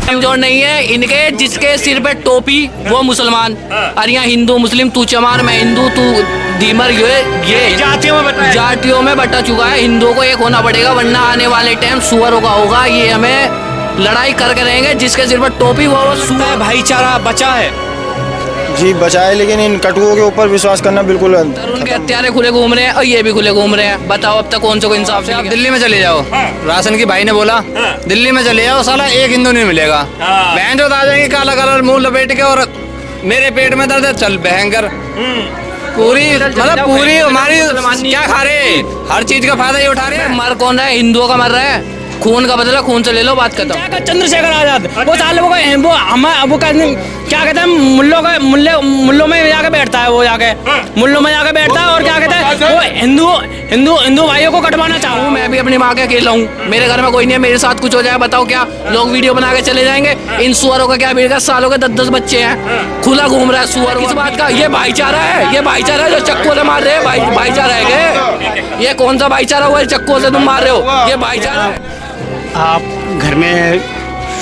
कमजोर नहीं है इनके, जिसके सिर पे टोपी वो मुसलमान, और यहाँ हिंदू मुस्लिम तू चमार मैं हिंदू तू धीमर, ये जातियों में बटा चुका है। हिंदुओं को एक होना पड़ेगा, वरना आने वाले टाइम सुअरों का होगा। ये हमें लड़ाई करके रहेंगे, जिसके सिर पर टोपी वो सुअर। भाईचारा बचा है जी, बचा है, लेकिन इन कटुओं के ऊपर विश्वास करना बिल्कुल उनके हत्यारे खुले घूम रहे हैं और ये भी खुले घूम रहे हैं। बताओ अब तक कौन सा को इंसाफ से। आप दिल्ली में चले जाओ, राशन की भाई ने बोला दिल्ली में चले जाओ, साला एक हिंदू नहीं मिलेगा। बहन जो आ जाएंगे काला कलर मुंह लपेट के, और मेरे पेट में दर्द है, चल भयंकर पूरी मतलब पूरी हमारी क्या खा रहे, हर चीज का फायदा ये उठा रहे हैं। मर कौन रहा है? हिंदुओं का मर रहा है, खून का बदला खून से ले लो, बात खत्म। चंद्रशेखर आजाद वो साले वो क्या कहते हैं, मुल्लों में जाके बैठता है, वो जाके मुल्लों में जाके बैठता है, और क्या कहते हैं वो हिंदू भाइयों को कटवाना चाहूँ। मैं भी अपनी माँ के अकेला हूँ, मेरे घर में कोई नहीं है, मेरे साथ कुछ हो जाए बताओ क्या लोग वीडियो बना के चले जाएंगे। इन सुअरों का क्या बिगड़ा, सालों के 10-10 बच्चे हैं, खुला घूम रहा है सुअर। किस बात का ये भाईचारा है? ये भाईचारा है जो चक्कों से मार रहे हैं? भाईचारा है क्या ये? कौन सा भाईचारा हुआ चक्कों से तुम मार रहे हो? ये भाईचारा है? आप घर में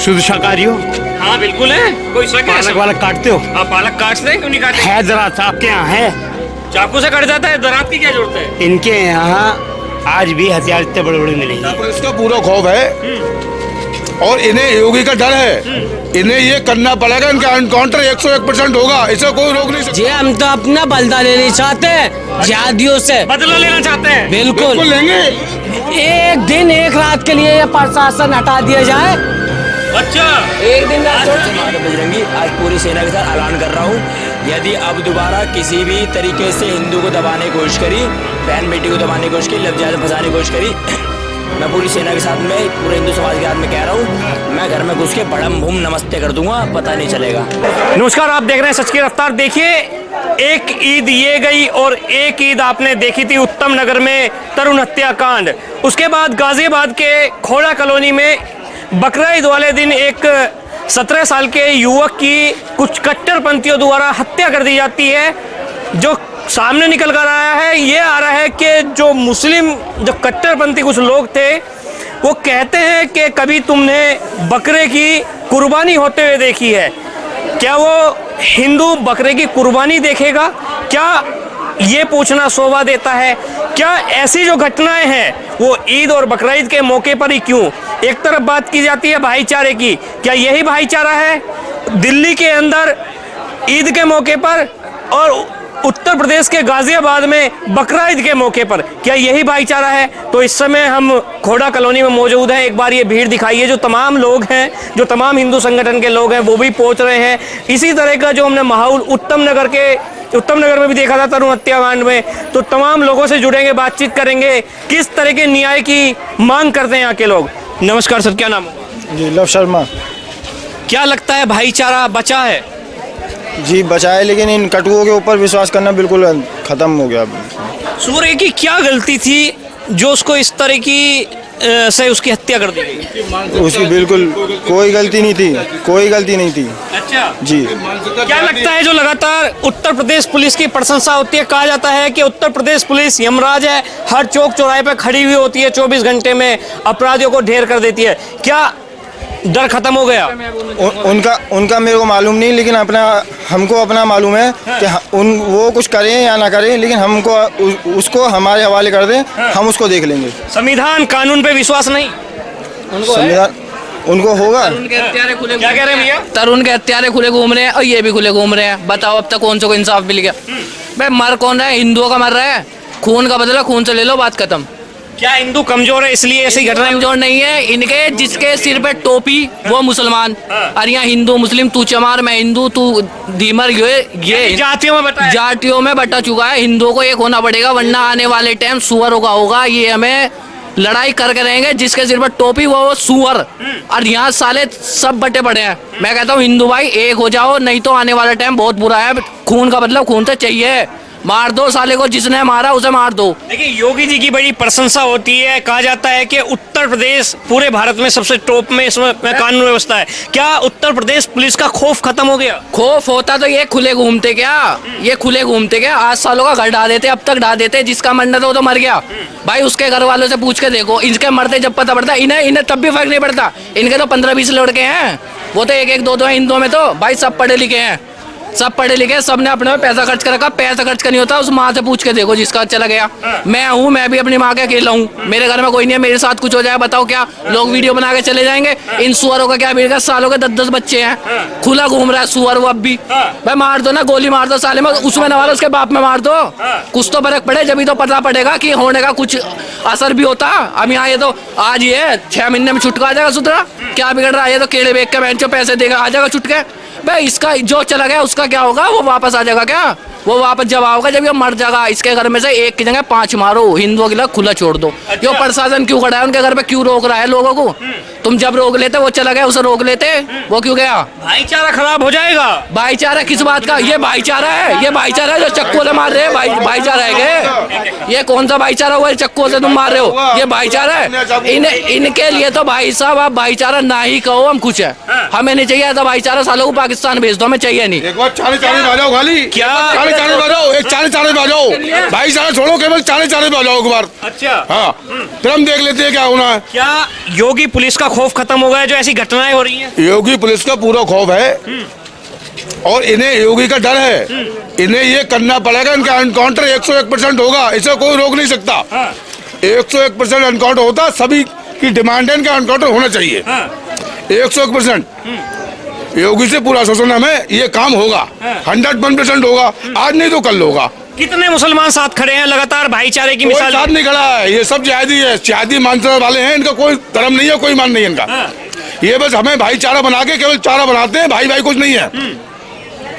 शुद्ध शाकाहारी हो? हाँ बिल्कुल है, कोई शक है? पालक वालक काटते हो? आप पालक काटते हैं, क्यों नहीं काटते? है जरा आपके यहाँ है? चाकू से कट जाता है, दरात की क्या जरूरत है? इनके यहाँ आज भी हथियार इतने बड़े बड़े मिलेंगे। इसका पूरा खौफ है और इन्हें योगी का डर है, इन्हें ये करना पड़ेगा, इनका एनकाउंटर 101% होगा, इसे कोई रोक नहीं सकता। जी हम तो अपना बदला लेना चाहते हैं जिहादियों से, बदला लेना चाहते हैं। बिल्कुल लेंगे। एक दिन एक रात के लिए ये प्रशासन हटा दिया जाए। अच्छा एक दिन बजरंगी आज पूरी सेना के साथ ऐलान कर रहा हूँ, यदि अब दोबारा किसी भी तरीके से हिंदू को दबाने की कोशिश करी, बहन बेटी को दबाने की कोशिश करी, लफ्ज़ में फंसाने की कोशिश करी, मैं पूरी सेना के साथ में पूरे हिंदू समाज के साथ में कह रहा हूँ, मैं घर में घुस के बड़म भूम नमस्ते कर दूंगा, पता नहीं चलेगा। नमस्कार, आप देख रहे हैं सच की रफ्तार। देखिए, एक ईद ये गई और एक ईद आपने देखी थी उत्तम नगर में तरुण हत्याकांड। उसके बाद गाजियाबाद के खोड़ा कॉलोनी में बकरा ईद वाले दिन एक 17 साल के युवक की कुछ कट्टरपंथियों द्वारा हत्या कर दी जाती है। जो सामने निकल कर आया है, ये आ रहा है कि जो मुस्लिम जो कट्टरपंथी कुछ लोग थे वो कहते हैं कि कभी तुमने बकरे की कुर्बानी होते हुए देखी है? क्या वो हिंदू बकरे की कुर्बानी देखेगा? क्या ये पूछना शोभा देता है? क्या ऐसी जो घटनाएं हैं वो ईद और बकरा ईद के मौके पर ही क्यों? एक तरफ बात की जाती है भाईचारे की, क्या यही भाईचारा है? दिल्ली के अंदर ईद के मौके पर और उत्तर प्रदेश के गाजियाबाद में बकरा ईद के मौके पर क्या यही भाईचारा है? तो इस समय हम खोड़ा कॉलोनी में मौजूद हैं। एक बार ये भीड़ दिखाइए, जो तमाम लोग हैं, जो तमाम हिंदू संगठन के लोग हैं वो भी पहुंच रहे हैं। इसी तरह का जो हमने माहौल उत्तम नगर में भी देखा था तरुण हत्याकांड में, तो तमाम लोगों से जुड़ेंगे, बातचीत करेंगे, किस तरह के न्याय की मांग करते हैं यहाँ के लोग। नमस्कार सर, क्या नाम होगा? जी, लव शर्मा। क्या लगता है भाईचारा बचा है? जी, बचा है, लेकिन इन कटुओं के ऊपर विश्वास करना बिल्कुल खत्म हो गया। सूर्य की क्या गलती थी जो उसको इस तरह की से उसकी हत्या कर दी गई? उसकी बिल्कुल कोई गलती नहीं थी, कोई गलती नहीं थी। अच्छा जी, क्या लगता है जो लगातार उत्तर प्रदेश पुलिस की प्रशंसा होती है, कहा जाता है कि उत्तर प्रदेश पुलिस यमराज है, हर चौक चौराहे पे खड़ी हुई होती है, 24 घंटे में अपराधियों को ढेर कर देती है, क्या डर खत्म हो गया? उनका मेरे को मालूम नहीं, लेकिन हमको अपना मालूम है कि वो कुछ करें या ना करें, लेकिन हमको उसको हमारे हवाले कर दें, हम उसको देख लेंगे। संविधान कानून पे विश्वास नहीं? संविधान उनको होगा। क्या कह रहे हैं भैया? तरुण के हत्यारे खुले घूम रहे हैं और ये भी खुले घूम रहे हैं। बताओ अब तक कौन सा को इंसाफ मिल गया? भाई मर कौन रहा है? हिंदुओं का मर रहा है, खून का बदला खून से ले लो, बात खत्म। क्या हिंदू कमजोर है इसलिए ऐसी घटनाएं? कमजोर नहीं है इनके, जिसके सिर पे टोपी वो मुसलमान, और यहाँ हिंदू मुस्लिम तू चमार मैं हिंदू तू धीमर, ये जातियों में बटा चुका है। हिंदुओं को एक होना पड़ेगा, वरना आने वाले टाइम सुअरों का होगा। ये हमें लड़ाई करके रहेंगे, जिसके सिर पर टोपी वो सुअर, और यहाँ साले सब बटे पड़े हैं। मैं कहता हूँ हिंदू भाई एक हो जाओ, नहीं तो आने वाला टाइम बहुत बुरा है। खून का बदला खून से चाहिए, मार दो साले को, जिसने मारा उसे मार दो। देखिए, योगी जी की बड़ी प्रशंसा होती है, कहा जाता है कि उत्तर प्रदेश पूरे भारत में सबसे टॉप में इसमें कानून व्यवस्था है। क्या उत्तर प्रदेश पुलिस का खौफ खत्म हो गया? खौफ होता तो ये खुले घूमते क्या? ये खुले घूमते क्या? 8 सालों का घर ढा देते, अब तक ढा देते। जिसका मरना था वो तो मर गया भाई, उसके घर वालों से पूछ के देखो, इनके मरते जब पता पड़ता, इन्हें तब भी फर्क नहीं पड़ता। इनके तो 15-20 लड़के हैं, वो तो एक एक दो दो है हिंदुओं में तो भाई सब पढ़े लिखे हैं, सब पढ़े लिखे, सबने अपने में पैसा खर्च कर रखा। पैसा खर्च करनी होता है उस माँ से पूछ के देखो जिसका चला गया। मैं हूँ, मैं भी अपनी माँ के अकेला हूँ, मेरे घर में कोई नहीं है, मेरे साथ कुछ हो जाए बताओ क्या लोग वीडियो बना के चले जाएंगे। इन सुअरों का क्या बिगड़ा, सालों के 10-10 बच्चे हैं, खुला घूम रहा है सुअर वो अब भी। भाई मार दो ना, गोली मार दो साले में, उसमें न मारो उसके बाप में मार दो, कुछ तो फर्क पड़े, जब तो पता पड़ेगा कि होने का कुछ असर भी होता। अब यहाँ ये तो आज ये 6 महीने में छुटका आ जाएगा सुधरा, क्या बिगड़ रहा है, ये तो केड़े बेच के बहन पैसे देगा आ जाएगा छुटके। भाई इसका जो चला गया उसका क्या होगा, वो वापस आ जाएगा क्या, वो वापस जब आओगे जब ये मर जाएगा। इसके घर में से एक की जगह 5 मारो, हिंदुओं के लिए खुला छोड़ दो। यो प्रशासन क्यों खड़ा है उनके घर पे, क्यों रोक रहा है लोगों को? तुम जब रोक लेते वो चला गया, उसे रोक लेते, वो क्यों गया? भाईचारा खराब हो जाएगा। भाईचारा किस बात का? ये भाईचारा है, ये भाईचारा है जो चक्कू से मार रहे हैं, भाईचारा है क्या? ये कौन सा भाईचारा हुआ चक्कू से तुम मार रहे हो? ये भाईचारा है? इनके लिए तो भाई साहब आप भाईचारा ना ही कहो, हम खुश है, हमें नहीं चाहिए ऐसा भाईचारा। सालों को पाकिस्तान भेज दो, हमें चाहिए नहीं। एक बार चारे बाजाओ खाली, क्या चारे बाजाओ, एक चारे बाजाओ, भाईचारा छोड़ो, केवल चारे बाजाओ एक बार। अच्छा हाँ, फिर हम देख लेते हैं क्या होना है। क्या योगी पुलिस का खौफ खत्म हो गया है जो ऐसी घटनाएं हो रही हैं? योगी पुलिस का पूरा खौफ है और इन्हें योगी का डर है, इन्हें ये करना पड़ेगा, इनका एनकाउंटर 101% होगा, इसे कोई रोक नहीं सकता। 101% एनकाउंटर होता, सभी की डिमांड है इनका एनकाउंटर होना चाहिए। 101% योगी से पूरा आश्वासन हमें, ये काम होगा, 101% होगा, आज नहीं तो कल होगा। कितने मुसलमान साथ खड़े हैं लगातार भाईचारे की कोई मिसाल? साथ नहीं खड़ा है, ये सब जिहादी है, जिहादी मानने वाले हैं, इनका कोई धर्म नहीं है, कोई मान नहीं है इनका। ये बस हमें भाईचारा बना के केवल चारा बनाते हैं, भाई कुछ नहीं है।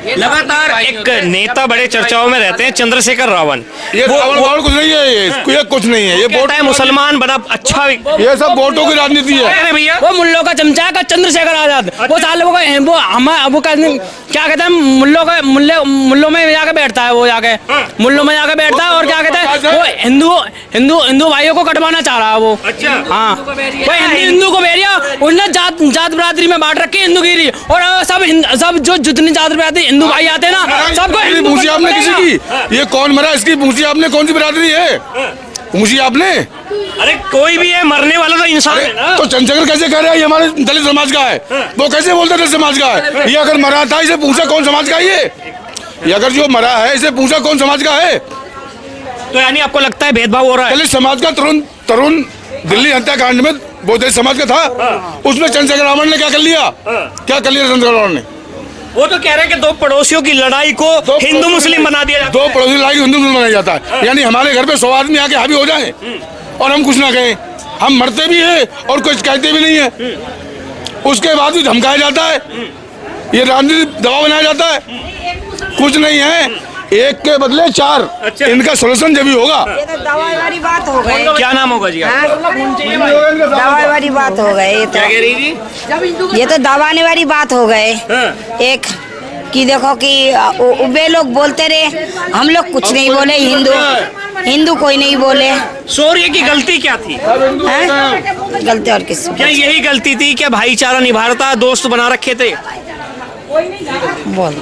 लगातार एक नेता बड़े चर्चाओं में रहते हैं, चंद्रशेखर रावण। ये रावण कुछ नहीं है, ये कुछ नहीं है, ये वोट है मुसलमान बना अच्छा, ये सब वोटों की राजनीति है। अरे भैया वो मुल्लों का चमचा है चंद्रशेखर आजाद, वो साले वो क्या कहते हैं मुल्लों में जाके बैठता है, वो जाके मुल्लों में जाके बैठता है और क्या कहते हैं वो हिंदू भाइयों को कटवाना चाह रहा है वो। अच्छा हाँ, वो हिंदू को भेजिया, उसने जात बरादरी में बांट रखी हिंदूगिरी, और सब जो जितनी जात बरादरी हिंदू भाई आते हैं ना सबको हिंदू पूछी आपने किसी की, ये कौन मरा इसकी पूछी आपने, कौन सी बिरादरी है पूछी आपने? अरे कोई भी है, मरने वाला तो इंसान है ना। तो चंद्रशेखर कैसे कह रहा है ये हमारे दलित समाज का है? वो कैसे बोलता है दलित समाज का है? ये अगर मरा था इसे पूछा कौन समाज का है? ये अगर जो मरा है इसे पूछा कौन समाज का है? तो यानी आपको लगता है भेदभाव हो रहा है? दलित समाज का तरुण दिल्ली हत्याकांड में वो दलित समाज का था, उसमें चंद्रशेखर रावण ने क्या कर लिया? क्या कर लिया चंद्रशेखर रावण ने? वो तो कह रहे हैं कि दो पड़ोसियों की लड़ाई को हिंदू मुस्लिम बना दिया जाता है। दो पड़ोसी लड़ाई हिंदू मुस्लिम बनाया जाता है, यानी हमारे घर पे 100 आदमी आके हावी हो जाए और हम कुछ ना कहें, हम मरते भी हैं और कुछ कहते भी नहीं है, उसके बाद भी धमकाया जाता है, ये राजनीतिक दबाव बनाया जाता है, कुछ नहीं है, एक के बदले 4। अच्छा। इनका सोल्यूशन जब भी होगा। ये तो दवाई वाली बात हो गई। क्या नाम होगा जी? दवाई वाली बात हो गई, क्या कह रही थी? ये तो दबाने वाली बात हो गए। एक कि देखो कि वे लोग बोलते रहे, हम लोग कुछ नहीं बोले, हिंदू कोई नहीं बोले। शौर्य की गलती क्या थी? गलती और किस? क्या यही गलती थी क्या भाईचारा निभा रहा था, दोस्त बना रखे थे? बोल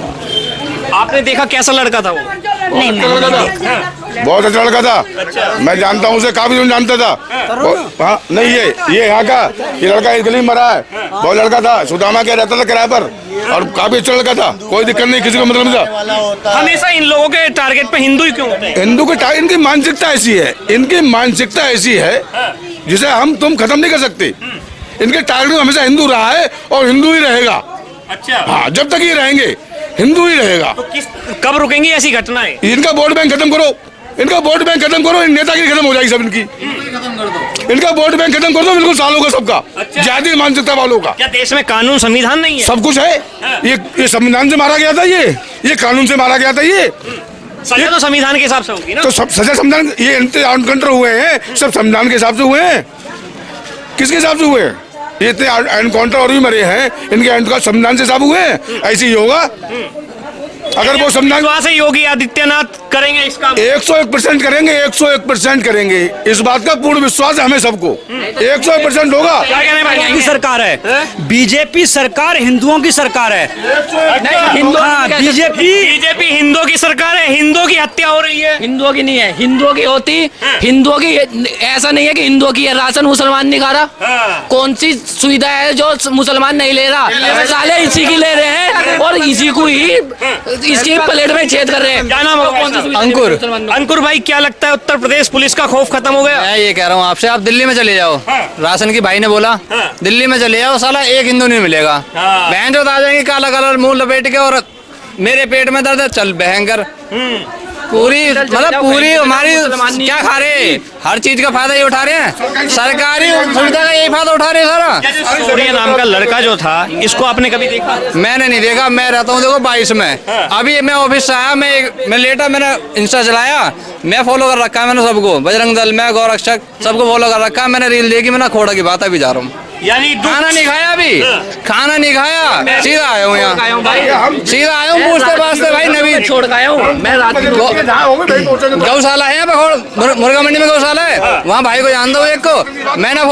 आपने देखा कैसा लड़का था वो? नहीं, मैंने नहीं देखा। बहुत अच्छा लड़का था, मैं जानता हूँ उसे, काफी जन जानता था। हाँ नहीं, ये यहाँ का ये लड़का इस गली में मरा है, बहुत लड़का था, सुदामा के रहता था किराए पर और काफी अच्छा लड़का था, कोई दिक्कत नहीं, किसी को मतलब नहीं था। हमेशा इन लोगों के टारगेट पे हिंदू ही क्यों होते हैं? हिंदू के इनकी मानसिकता ऐसी है, इनकी मानसिकता ऐसी है जिसे हम तुम खत्म नहीं कर सकते। इनके टारगेट में हमेशा हिंदू रहा है और हिंदू ही रहेगा। अच्छा हाँ, जब तक ये रहेंगे हिंदू ही रहेगा। तो कब रुकेंगी ऐसी घटनाएं? इनका वोट बैंक खत्म करो, इनका वोट बैंक खत्म करो, इन नेतागिरी खत्म हो जाएगी सब इनकी। इनका वोट बैंक खत्म कर दो, बिल्कुल सालों का सबका। अच्छा। जाति मानसिकता वालों का। क्या देश में कानून संविधान नहीं है? सब कुछ है, ये संविधान से मारा गया था, ये कानून से मारा गया था। ये सजा तो संविधान के हिसाब से होगी ना? तो सब सजा संविधान, ये एनकाउंटर हुए हैं सब संविधान के हिसाब से हुए हैं। किसके हिसाब से हुए हैं? ये इतने एनकाउंटर और भी मरे हैं, इनके एनकाउंटर संविधान से हिसाब हुए हैं, ऐसे ही होगा। अगर वो संविधान से योगी आदित्यनाथ करेंगे इस काम? 101% करेंगे, 101% करेंगे। इस बात का पूर्ण विश्वास है हमें सबको, 101% होगा। क्या कह रहे हैं भाई? की सरकार है, बीजेपी सरकार हिंदुओं की सरकार है। हाँ, बीजेपी हिंदुओं की सरकार है, हिंदुओं की हत्या हो रही है। हिंदुओं की नहीं है, हिंदुओं की होती, हिंदुओं की ऐसा नहीं है कि हिंदुओं की है। राशन मुसलमान नहीं खा रहा, कौन सी सुविधा है जो मुसलमान नहीं ले रहा? साले इसी की ले रहे हैं और इसी को ही इसकी प्लेट में छेद कर रहे हैं। क्या नाम है? अंकुर। अंकुर भाई, क्या लगता है उत्तर प्रदेश पुलिस का खौफ खत्म हो गया? मैं ये कह रहा हूँ आपसे, आप दिल्ली में चले जाओ। राशन की भाई ने बोला दिल्ली में चले जाओ, साला एक हिंदू नहीं मिलेगा। बहन जो आ जाएंगे काला कलर मुंह लपेट के, और मेरे पेट में दर्द है, चल भयंकर। पूरी मतलब पूरी हमारी क्या खा रहे हैं? हर चीज का फायदा ये उठा रहे हैं, सरकारी सुविधा का यही फायदा उठा रहे हैं सारा। सूर्य नाम का लड़का जो था, इसको आपने कभी देखा? मैंने नहीं देखा, मैं रहता हूँ देखो 22 में। अभी मैं ऑफिस से आया, मैं लेटा, मैंने इंस्टा चलाया, मैं फॉलो कर रखा है मैंने सबको, बजरंग दल में गौरक्षक सबको फॉलो कर रखा है मैंने। रील देखी, मैंने खोड़ा की बात अभी जा रहा हूँ। यानी खाना नहीं खाया अभी, खाना नहीं खाया, सीधा आया हूँ यहाँ, सीधा आया हूँ पूछते पाछते भाई। नवीन छोड़ गया हूँ मैं रात को। गौशाला है यहाँ पे, मुर्गा मंडी में गौशाला है, वहाँ भाई को जान दो एक को। मैंने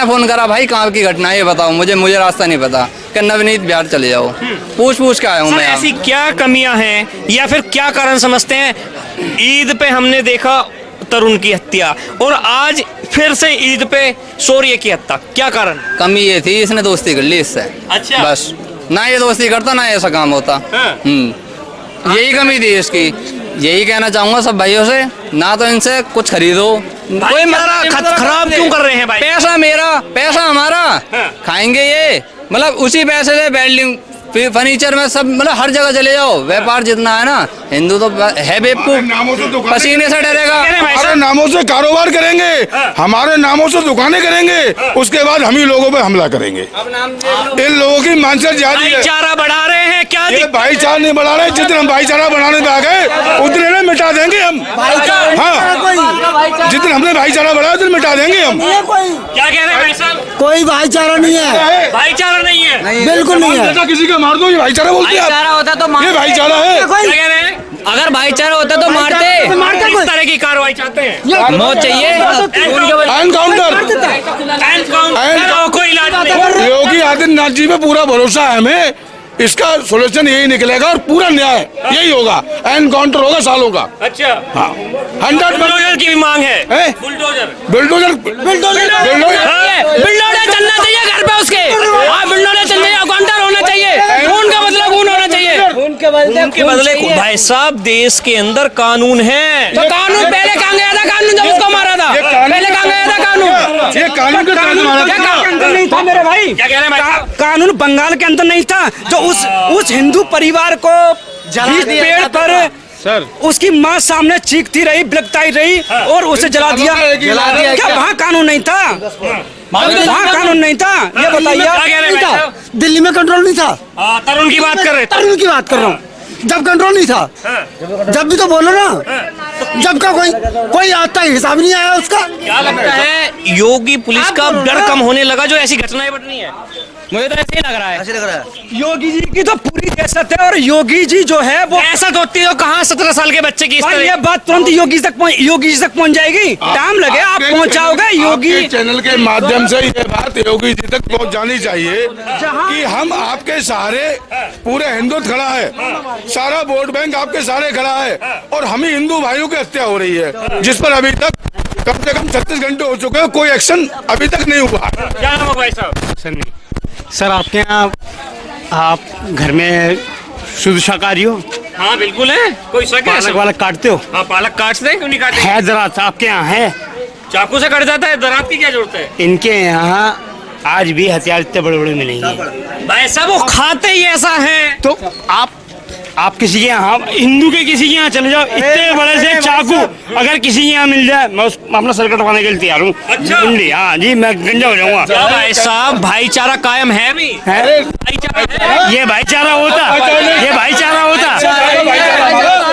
फोन करा भाई कहाँ की घटना है ये बताओ मुझे रास्ता नहीं पता, कि नवनीत बिहार चले जाओ। पूछ के आया हूँ मैं। ऐसी क्या कमियां हैं या फिर क्या कारण समझते हैं? ईद पे हमने देखा तरुण की हत्या, और आज फिर से ईद पे शौर्य की हत्या, क्या कारण? कमी ये थी, इसने दोस्ती कर ली इससे। अच्छा। बस, ना ये दोस्ती करता ना ऐसा काम होता। यही कमी थी इसकी। यही कहना चाहूंगा सब भाइयों से, ना तो इनसे कुछ खरीदो। कोई मतलब खराब क्यों कर रहे हैं भाई? पैसा मेरा, पैसा हमारा, खाएंगे ये। मतलब उसी पैसे से बिल्डिंग फर्नीचर में सब, मतलब हर जगह चले जाओ, व्यापार जितना है ना, हिंदू तो है बेवकूफ, पसीने से डरेगा। हमारे नामों से कारोबार करेंगे, हमारे नामों से दुकानें करेंगे, उसके बाद हम ही लोगों पे हमला करेंगे। इन लोगों की मानसिकता जारी है। भाईचारा बढ़ा रहे हैं क्या? भाईचारा नहीं बढ़ा रहे, जितने हम भाईचारा बढ़ाने पे आ गए उतने ने मिटा देंगे हम। हाँ, जितने हमने भाईचारा बढ़ाया उतने मिटा देंगे हम। क्या कह रहे हैं भाई साहब? कोई भाईचारा नहीं है, भाईचारा नहीं है, बिल्कुल नहीं है। किसी का मार दो, ये भाईचारा बोलते हैं? भाईचारा होता तो ये भाईचारा है। क्या कह रहे हैं? अगर भाईचारा होता तो मारते। किस तरह की कार्रवाई चाहते हैं? मौत चाहिए, एनकाउंटर, कोई इलाज नहीं। योगी आदित्यनाथ जी पे पूरा भरोसा है हमें, इसका सोल्यूशन यही निकलेगा और पूरा न्याय यही होगा। एनकाउंटर होगा सालों का। अच्छा, हाँ, 100% की भी मांग है। बुलडोजर बिल्डोजर चलना चाहिए घर पे उसके। हाँ, बिल्डोजर चलना चाहिए, काउंटर होना चाहिए, खून का बदला खून होना चाहिए। उनके बदले भाई साहब देश के अंदर कानून है। तो कानून पहले कहाँ गया था? कानून जब उसको मारा था पहले कहाँ गया था कानून? ये कानून के तहत मारा था। नहीं था मेरे भाई। क्या कह रहे हैं भाई? कानून बंगाल के अंदर नहीं था, जो उस हिंदू परिवार को बीच पेड़ पर सर उसकी माँ सामने चीखती रही, बिलखती रही और उसे जला दिया। क्या वहाँ कानून नहीं था? वहाँ कानून नहीं था, ये बताइए। क्या कह रहे हैं भाई साहब? दिल्ली में कंट्रोल नहीं था। तरुण की बात कर रहे हैं। तरुण की बात कर रहा हूँ, जब कंट्रोल नहीं था, जब भी तो बोलो ना, जब का कोई आज तक हिसाब नहीं आया उसका। क्या लगता है योगी पुलिस का डर कम होने लगा जो ऐसी घटनाएं बढ़ रही हैं? मुझे तो ऐसे ही लग रहा है। योगी जी की तो पूरी दहशत है, और योगी जी जो है वो ऐसा होती तो कहाँ 17 साल के बच्चे की इस भाई, तरह? ये बात तुरंत योगी जी तक पहुंच जाएगी। टाइम लगे, आप पहुंचाओगे। योगी चैनल के माध्यम से ये बात योगी जी तक पहुंच जानी चाहिए कि हम आपके सहारे, पूरे हिंदुत्व खड़ा है, सारा वोट बैंक आपके सहारे खड़ा है, और हम ही हिंदू भाइयों की हत्या हो रही है, जिस पर अभी तक कम से कम 36 घंटे हो चुके हैं, कोई एक्शन अभी तक नहीं हुआ। क्या नाम है भाई साहब? सर आपके यहाँ आप घर में शुद्ध शाकाहारी हो? हाँ बिल्कुल है। कोई शक है? पालक वालक काटते हो? हाँ, पालक काटते हैं, क्यों नहीं काटते? है दरात आपके यहाँ है? चाकू से कट जाता है, दरात की क्या जरूरत है? इनके यहाँ आज भी हथियार इतने बड़े बड़े मिलेंगे भाई साहब वो खाते ही ऐसा है। तो आप किसी के यहाँ, हिंदू के किसी के यहाँ चले जाओ, इतने बड़े से चाकू अगर किसी के यहाँ मिल जाए, मैं अपना सर कटवाने के लिए तैयार हूँ। अच्छा। हाँ जी, मैं गंजा हो जाऊंगा। क्या भाई साहब भाईचारा कायम है भी? है? भाईचारा है? ये भाईचारा होता, ये भाईचारा होता।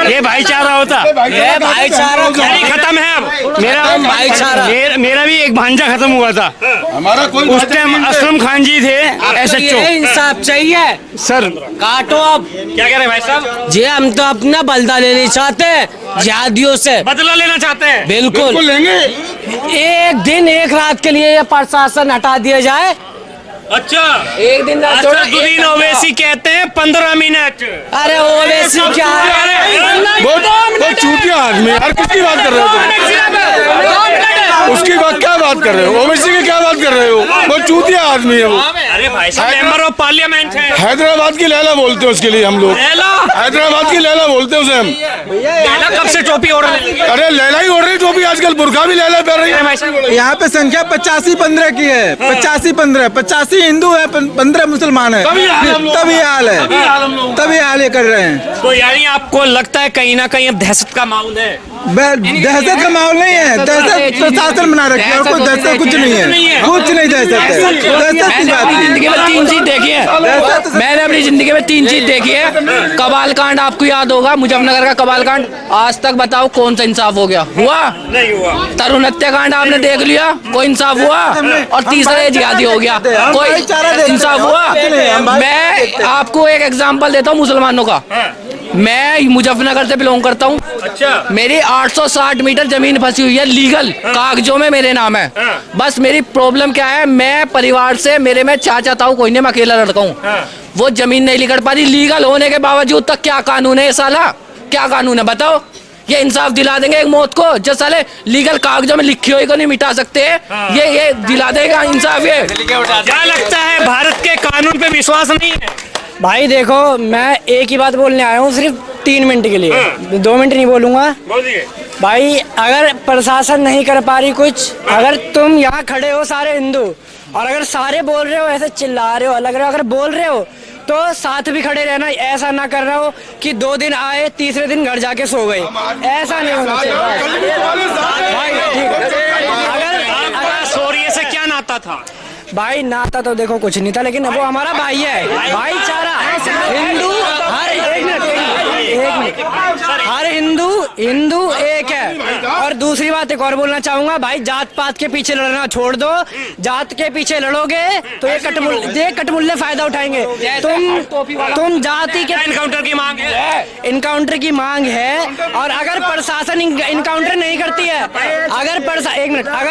ये भाईचारा होता, ये भाईचारा यानी खत्म है अब। मेरा भाईचारा। मेरा भी एक भांजा खत्म हुआ था, हमारा कोई उस टाइम असलम खान जी थे SHO। इंसाफ चाहिए सर काटो अब। क्या कह रहे हैं भाई साहब? जी हम तो अपना बदला लेना चाहते हैं जिहादियों से, बदला लेना चाहते हैं? बिल्कुल। लेंगे। एक दिन एक रात के लिए ये प्रशासन हटा दिया जाए। अच्छा, एक दिन असदुद्दीन ओवैसी कहते हैं 15 मिनट। अरे ओवैसी क्या है? वो चूतिया आदमी यार, किसकी बात कर रहे हो तुम? उसकी बात क्या बात कर रहे हो? ओवैसी की क्या बात कर रहे हो? वो चूतिया आदमी है वो। अरे भाई साहब मेंबर ऑफ पार्लियामेंट है। हैदराबाद की लैला बोलते हैं उसके लिए हम लोग, लैला? हैदराबाद की लैला बोलते हैं उसे हम। लैला कब से टोपी ओढ़ रही है? अरे लैला ही ओढ़ रही टोपी, आजकल बुर्का भी लैला पहन रही है। यहाँ पे संख्या 85-15 की है। 85-15 हिंदू है, 15 मुसलमान है। तभी हाल है, तभी हाल ये कर रहे हैं। तो यानी आपको लगता है कहीं ना कहीं अब दहशत का माहौल है? दहशत का माहौल नहीं है, दहशत प्रशासन बना रखी है और कोई दहशत कुछ नहीं है, कुछ नहीं दहशत है। दहशत की बात नहीं। जिंदगी में 3 चीज देखी है मैंने, अपनी जिंदगी में 3 चीज देखी है। कबाल कांड आपको याद होगा, मुजफ्फरनगर का कबाल कांड। आज तक बताओ कौन सा इंसाफ हो गया? हुआ नहीं हुआ। तरुण हत्याकांड आपने देख लिया, कोई इंसाफ हुआ? और तीसरा ये जिहादी हो गया, कोई इंसाफ हुआ? मैं आपको एक एग्जांपल देता हूँ मुसलमानों का। मैं मुजफ्फरनगर से बिलोंग करता हूँ। अच्छा, मेरी 860 मीटर जमीन फंसी हुई है, लीगल कागजों में मेरे नाम है। बस मेरी प्रॉब्लम क्या है, मैं परिवार से, मेरे में चाचा ताऊ कोई नहीं, मैं अकेला लड़का हूँ। वो जमीन नहीं लिखड़ पा रही, लीगल होने के बावजूद तक। क्या कानून है ये साला, क्या कानून है बताओ? ये इंसाफ दिला देंगे एक मौत को जो साले लीगल कागजों में लिखी हुई को नहीं मिटा सकते? ये दिला देगा इंसाफ ये? क्या लगता है भारत के कानून पे विश्वास नहीं है? भाई देखो, मैं एक ही बात बोलने आया हूँ सिर्फ 3 मिनट के लिए, 2 मिनट नहीं बोलूंगा। बोलिए। भाई अगर प्रशासन नहीं कर पा रही कुछ, अगर तुम यहाँ खड़े हो सारे हिंदू और अगर सारे बोल रहे हो, ऐसे चिल्ला रहे हो, अलग रहे हो, अगर बोल रहे हो तो साथ भी खड़े रहना। ऐसा ना कर रहा हो कि 2 दिन आए, तीसरे दिन घर जाके सो गए। ऐसा नहीं होना चाहिए भाई। ठीक है, अगर सोरिये से क्या नाता था? भाई नाता तो देखो कुछ नहीं था, लेकिन वो हमारा भाई है, भाईचारा। हिंदू हर एक मिनट हर हिंदू एक है। और दूसरी बात एक और बोलना चाहूंगा भाई, जात पात के पीछे लड़ना छोड़ दो। जात के पीछे लड़ोगे तो ये कटमुल्ले फायदा उठाएंगे। तुम जाति के एनकाउंटर की मांग है, इनकाउंटर की मांग है। और अगर प्रशासन इनकाउंटर नहीं करती है, अगर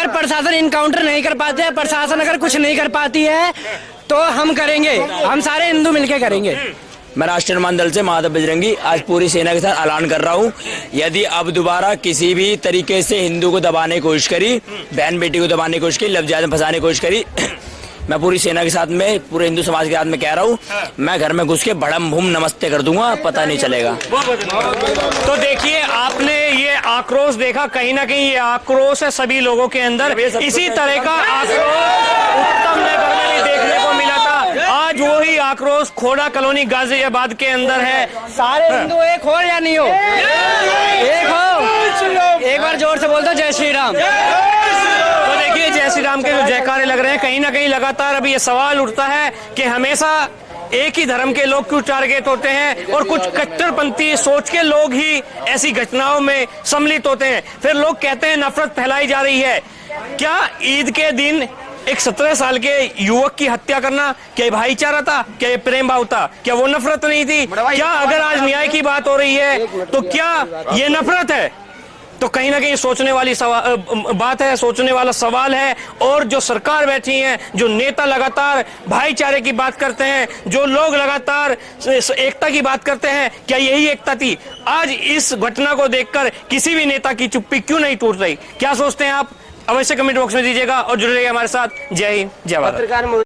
प्रशासन इनकाउंटर नहीं कर पाते हैं, प्रशासन अगर कुछ नहीं कर पाती है तो हम करेंगे, हम सारे हिंदू मिलके करेंगे। मैं राष्ट्रीय निर्माण दल से महादेव बजरंगी आज पूरी सेना के साथ ऐलान कर रहा हूँ, यदि अब दोबारा किसी भी तरीके से हिंदू को दबाने की कोशिश करी, बहन बेटी को दबाने की कोशिश करी, लफ्ज़ में फंसाने की कोशिश करी, मैं पूरी सेना के साथ में, पूरे हिंदू समाज के साथ में कह रहा हूँ, मैं घर में घुस के बड़म भूम नमस्ते कर दूंगा, पता नहीं चलेगा। तो देखिए आपने ये आक्रोश देखा, कहीं ना कहीं ये आक्रोश है सभी लोगों के अंदर। इसी तरह का आक्रोश उत्तम नगर में भी देखने को मिला था। आज वही आक्रोश खोड़ा कॉलोनी गाजियाबाद के अंदर है। सारे हिंदू एक हो या नहीं हो? एक हो? एक बार जोर से बोल दो जय श्री राम। तो देखिए जय श्री राम के जो जयकारे लग रहे हैं, कहीं ना कहीं लगातार अभी ये सवाल उठता है कि हमेशा एक ही धर्म के लोग क्यों टारगेट होते हैं और कुछ कट्टरपंथी सोच के लोग ही ऐसी घटनाओं में सम्मिलित होते हैं। फिर लोग कहते हैं नफरत फैलाई जा रही है। क्या ईद के दिन एक 17 साल के युवक की हत्या करना क्या ये भाईचारा था? क्या ये प्रेम भाव था? क्या वो नफरत नहीं थी? क्या अगर आज न्याय की बात हो रही है तो क्या ये नफरत है? तो कहीं ना कहीं सोचने वाली बात है, सोचने वाला सवाल है। और जो सरकार बैठी है, जो नेता लगातार भाईचारे की बात करते हैं, जो लोग लगातार एकता की बात करते हैं, क्या यही एकता थी? आज इस घटना को देखकर किसी भी नेता की चुप्पी क्यों नहीं टूट रही? क्या सोचते हैं आप? अवश्य कमेंट बॉक्स में दीजिएगा और जुड़े रहिए हमारे साथ। जय हिंद, जय भारत।